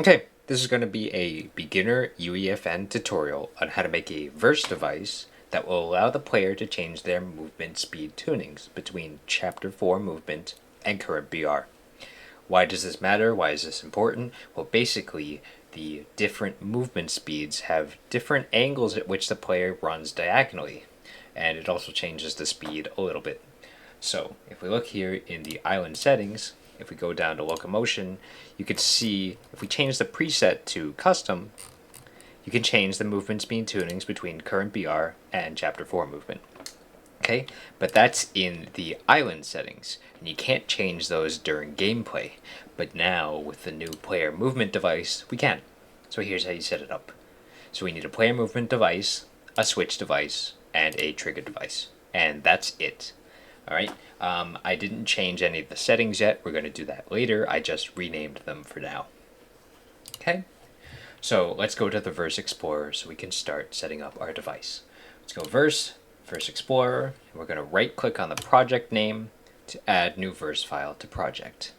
Okay, this is going to be a beginner UEFN tutorial on how to make a verse device that will allow the player to change their movement speed tunings between Chapter 4 movement and current BR. Why does this matter? Why is this important? Well, basically, the different movement speeds have different angles at which the player runs diagonally, and it also changes the speed a little bit. So, if we look here in the island settings, if we go down to locomotion, you can see if we change the preset to custom, you can change the movement speed tunings between current BR and Chapter 4 movement. Okay, but that's in the island settings, and you can't change those during gameplay. But now, with the new player movement device, we can. So here's how you set it up. So we need a player movement device, a switch device, and a trigger device. And that's it. Alright, I didn't change any of the settings yet. We're going to do that later. I just renamed them for now. Okay, so let's go to the Verse Explorer so we can start setting up our device. Let's go Verse Explorer, and we're going to right click on the project name to add new verse file to project.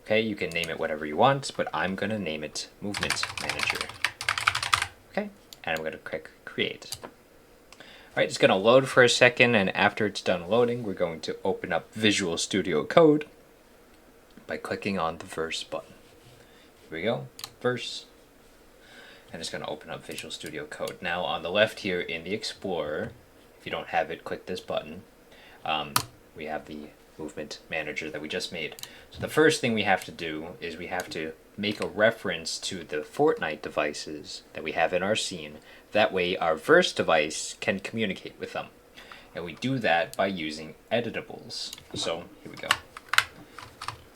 Okay, you can name it whatever you want, but I'm going to name it Movement Manager. Okay, and I'm going to click Create. Alright, it's going to load for a second, and after it's done loading, we're going to open up Visual Studio Code by clicking on the Verse button. Here we go, Verse, and it's going to open up Visual Studio Code. Now on the left here in the Explorer, if you don't have it, click this button. We have the Movement Manager that we just made. So the first thing we have to do is we have to make a reference to the Fortnite devices that we have in our scene. That way our verse device can communicate with them. And we do that by using editables. So here we go.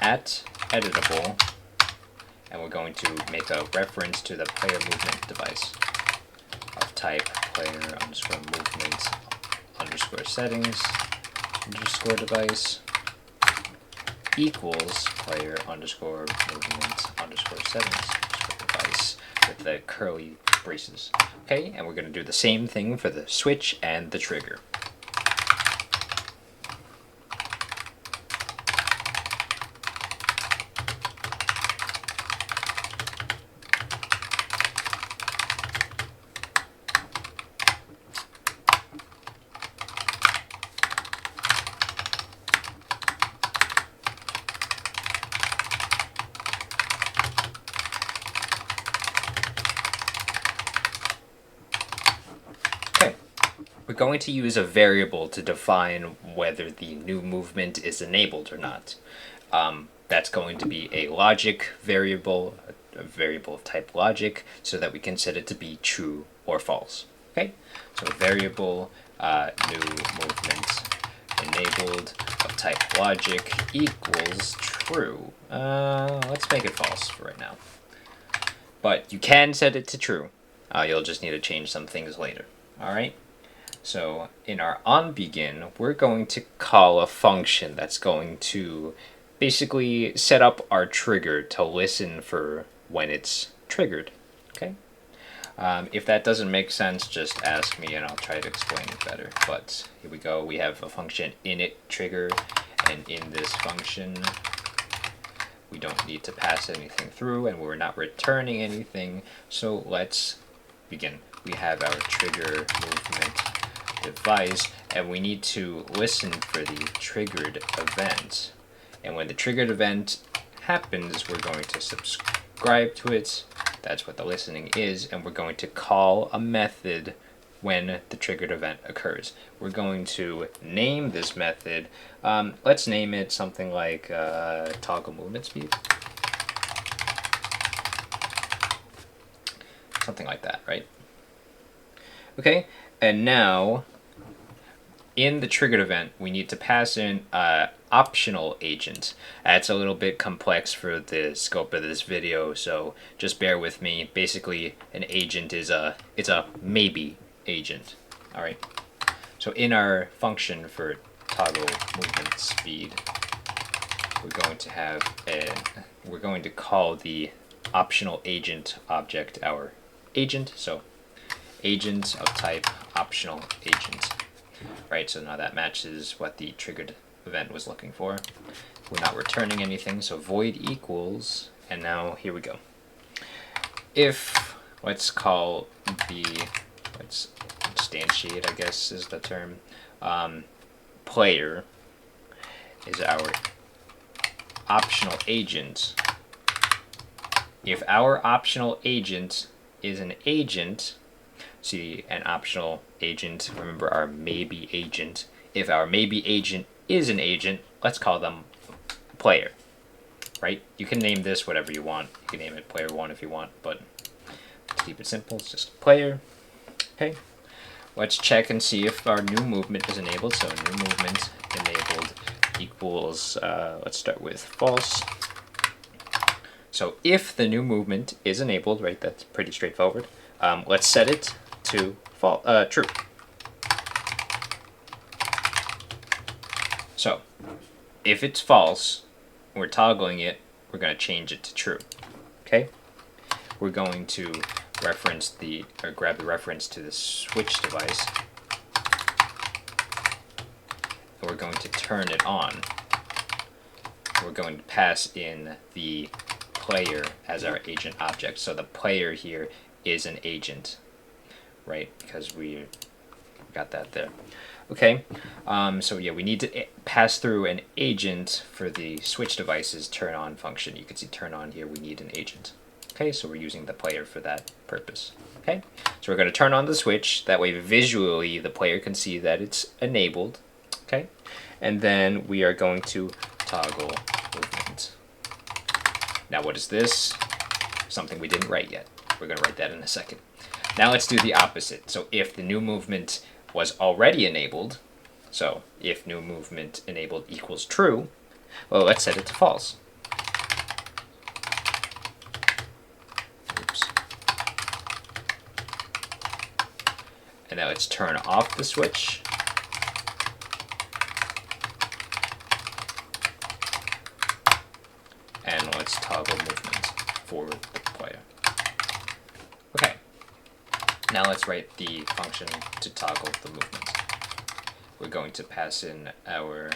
At editable, and we're going to make a reference to the player movement device of type player underscore movement underscore settings underscore device equals player underscore movement underscore settings underscore device with the curly braces. Okay, and we're going to do the same thing for the switch and the trigger. We're going to use a variable to define whether the new movement is enabled or not. That's going to be a logic variable, a variable of type logic, so that we can set it to be true or false. Okay, so variable new movement enabled of type logic equals true. Let's make it false for right now. But you can set it to true. You'll just need to change some things later. All right. So in our onBegin, we're going to call a function that's going to basically set up our trigger to listen for when it's triggered. Okay. If that doesn't make sense, just ask me and I'll try to explain it better. But here we go. We have a function init trigger, and in this function, we don't need to pass anything through, and we're not returning anything. So let's begin. We have our trigger movement device, and we need to listen for the triggered event. And when the triggered event happens, we're going to subscribe to it. That's what the listening is, and we're going to call a method when the triggered event occurs. We're going to name this method. Let's name it something like toggle movement speed. Something like that, right? Okay, and now in the triggered event, we need to pass in an optional agent. That's a little bit complex for the scope of this video, so just bear with me. Basically, an agent is a maybe agent. All right. So in our function for toggle movement speed, we're going to call the optional agent object our agent. So agent of type optional agent. Right, so now that matches what the triggered event was looking for. We're not returning anything, so void equals, and now here we go. if, let's instantiate, I guess is the term, player is our optional agent. If our optional agent is an agent, see, an optional agent, remember our maybe agent. If our maybe agent is an agent, let's call them player, right? You can name this whatever you want. You can name it player 1 if you want, but to keep it simple, it's just player. Okay, let's check and see if our new movement is enabled. So new movement enabled equals, let's start with false. So if the new movement is enabled, right, that's pretty straightforward. Let's set it to true. So if it's false, we're toggling it, we're going to change it to true. Okay? We're going to grab the reference to the switch device, and we're going to turn it on. We're going to pass in the player as our agent object. So the player here is an agent, right? Because we got that there. Okay, so yeah, we need to pass through an agent for the switch device's turn on function. You can see turn on here, we need an agent. Okay, so we're using the player for that purpose. Okay, so we're going to turn on the switch. That way visually the player can see that it's enabled. Okay, and then we are going to toggle movement. Now what is this? Something we didn't write yet. We're going to write that in a second. Now let's do the opposite. So if the new movement was already enabled, so if new movement enabled equals true, well, let's set it to false. Oops. And now let's turn off the switch. And let's toggle movement for the player. Okay. Now let's write the function to toggle the movement. We're going to pass in our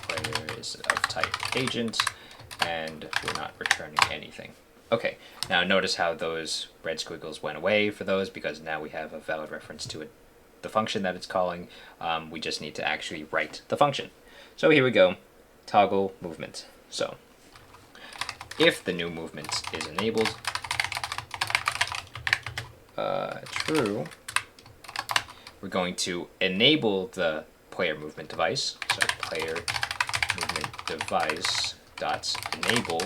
player is of type agent, and we're not returning anything. Okay, now notice how those red squiggles went away for those, because now we have a valid reference to it, the function that it's calling. We just need to actually write the function. So here we go, toggle movement. So if the new movement is enabled, true, we're going to enable the player movement device. So player movement device dot enable.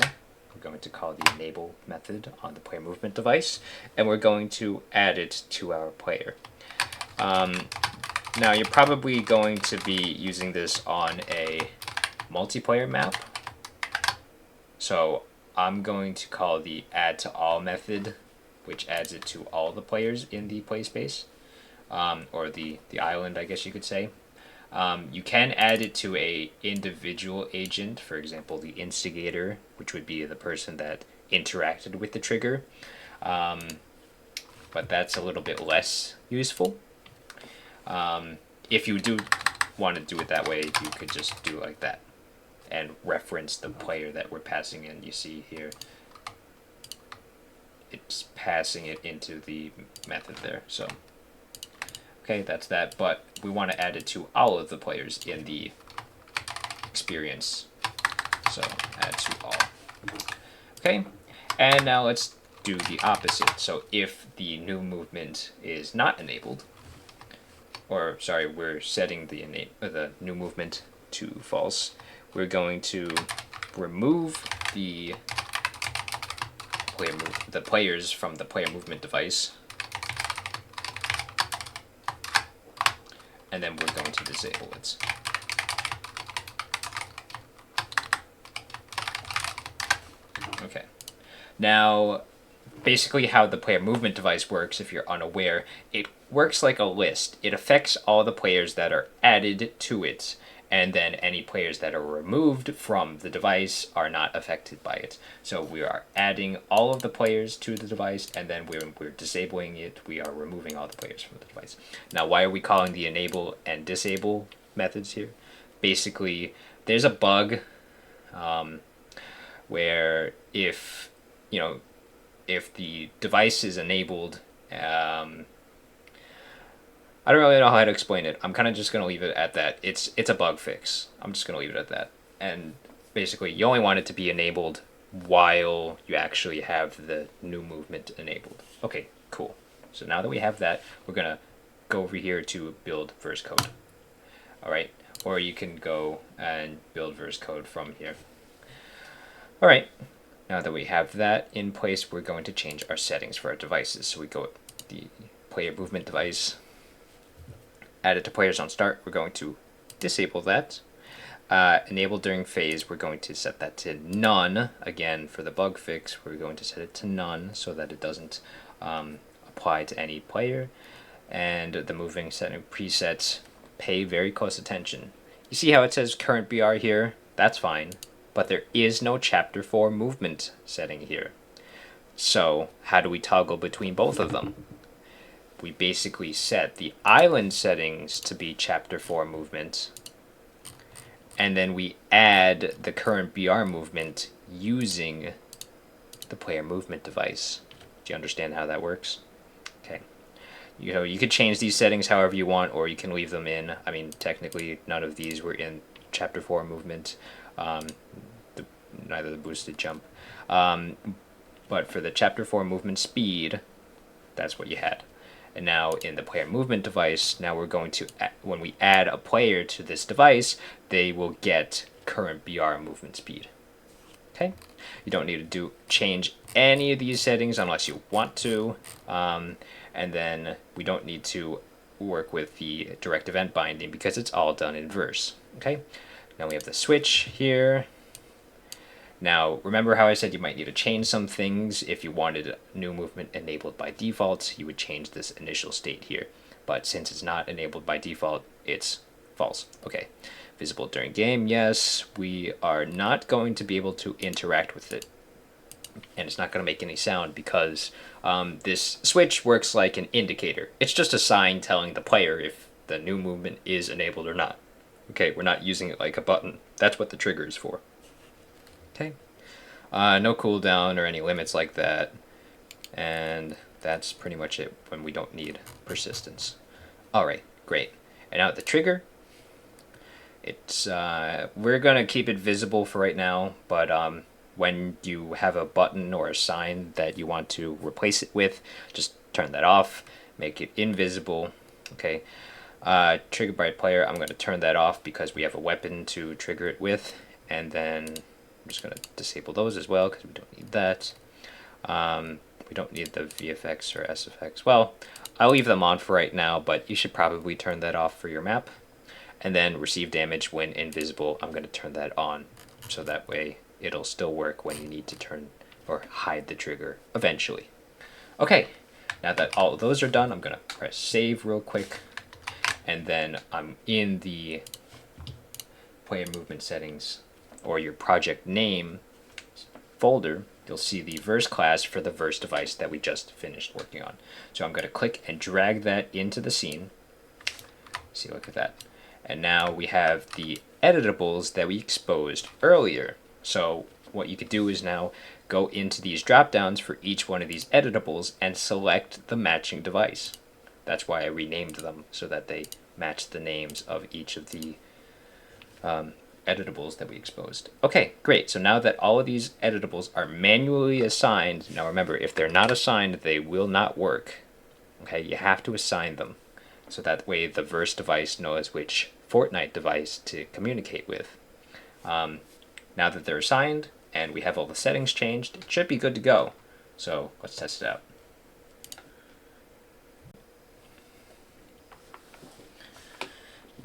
We're going to call the enable method on the player movement device, and we're going to add it to our player. Now you're probably going to be using this on a multiplayer map. So I'm going to call the add to all method, which adds it to all the players in the play space, or the island, I guess you could say. You can add it to a individual agent, for example, the instigator, which would be the person that interacted with the trigger, but that's a little bit less useful. If you do want to do it that way, you could just do it like that and reference the player that we're passing in. You see here, it's passing it into the method there. So okay, that's that, but we want to add it to all of the players in the experience. So add to all. Okay, and now let's do the opposite. So if the new movement is not enabled, or sorry, we're setting the new movement to false, we're going to remove the players from the player movement device, and then we're going to disable it. Okay. Now, basically how the player movement device works, if you're unaware, it works like a list. It affects all the players that are added to it, and then any players that are removed from the device are not affected by it. So we are adding all of the players to the device, and then when we're disabling it, we are removing all the players from the device. Now, why are we calling the enable and disable methods here? Basically, there's a bug where if, if the device is enabled, I don't really know how to explain it. I'm kind of just going to leave it at that. It's a bug fix. I'm just going to leave it at that. And basically, you only want it to be enabled while you actually have the new movement enabled. Okay, cool. So now that we have that, we're going to go over here to build verse code. All right, or you can go and build verse code from here. All right, now that we have that in place, we're going to change our settings for our devices. So we go with the player movement device, add it to players on start. We're going to disable that. Enable during phase, we're going to set that to none. Again, for the bug fix, we're going to set it to none so that it doesn't apply to any player. And the moving setting presets, pay very close attention. You see how it says current BR here? That's fine, but there is no chapter 4 movement setting here. So how do we toggle between both of them? We basically set the island settings to be chapter 4 movement, and then we add the current BR movement using the player movement device. Do you understand how that works? Okay. You could change these settings however you want, or you can leave them in. I mean, technically, none of these were in chapter 4 movement, neither the boosted jump. But for the chapter 4 movement speed, that's what you had. And now in the player movement device, now we're going to, when we add a player to this device, they will get current BR movement speed. Okay? You don't need to change any of these settings unless you want to. And then we don't need to work with the direct event binding because it's all done in verse. Okay? Now we have the switch here. Now, remember how I said you might need to change some things. If you wanted new movement enabled by default, you would change this initial state here. But since it's not enabled by default, it's false. Okay. Visible during game, yes. We are not going to be able to interact with it. And it's not going to make any sound because this switch works like an indicator. It's just a sign telling the player if the new movement is enabled or not. Okay, we're not using it like a button. That's what the trigger is for. Okay, no cooldown or any limits like that, and that's pretty much it when we don't need persistence. All right, great. And now the trigger, it's we're gonna keep it visible for right now, but when you have a button or a sign that you want to replace it with, just turn that off, make it invisible. Okay, trigger by player, I'm gonna turn that off because we have a weapon to trigger it with, and then I'm just going to disable those as well because we don't need that. We don't need the VFX or SFX. Well, I'll leave them on for right now, but you should probably turn that off for your map. And then receive damage when invisible, I'm going to turn that on so that way it'll still work when you need to turn or hide the trigger eventually. Okay, now that all of those are done, I'm going to press save real quick. And then I'm in the player movement settings, or your project name folder, you'll see the verse class for the verse device that we just finished working on. So I'm going to click and drag that into the scene. See, look at that. And now we have the editables that we exposed earlier. So what you could do is now go into these drop downs for each one of these editables and select the matching device. That's why I renamed them, so that they match the names of each of the editables that we exposed. Okay, great. So now that all of these editables are manually assigned, now remember, if they're not assigned, they will not work. Okay, you have to assign them. So that way the verse device knows which Fortnite device to communicate with. Now that they're assigned and we have all the settings changed, it should be good to go. So let's test it out.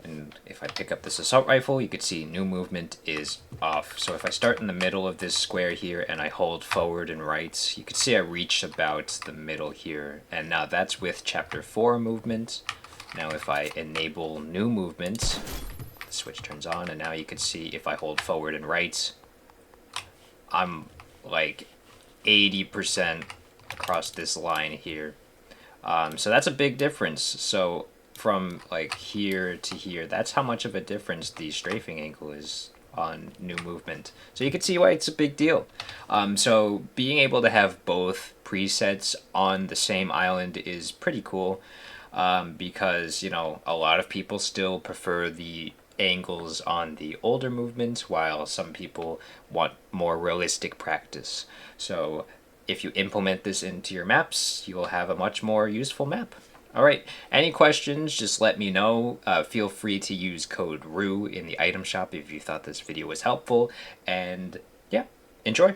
And if I pick up this assault rifle, you can see new movement is off. So if I start in the middle of this square here and I hold forward and right, you can see I reach about the middle here. And now that's with chapter 4 movement. Now if I enable new movement, the switch turns on, and now you can see if I hold forward and right, I'm like 80% across this line here. So that's a big difference. So from like here to here, that's how much of a difference the strafing angle is on new movement. So you can see why it's a big deal. So being able to have both presets on the same island is pretty cool, because, you know, a lot of people still prefer the angles on the older movements, while some people want more realistic practice. So if you implement this into your maps, you will have a much more useful map. All right, any questions, just let me know. Feel free to use code RU in the item shop if you thought this video was helpful. And yeah, enjoy.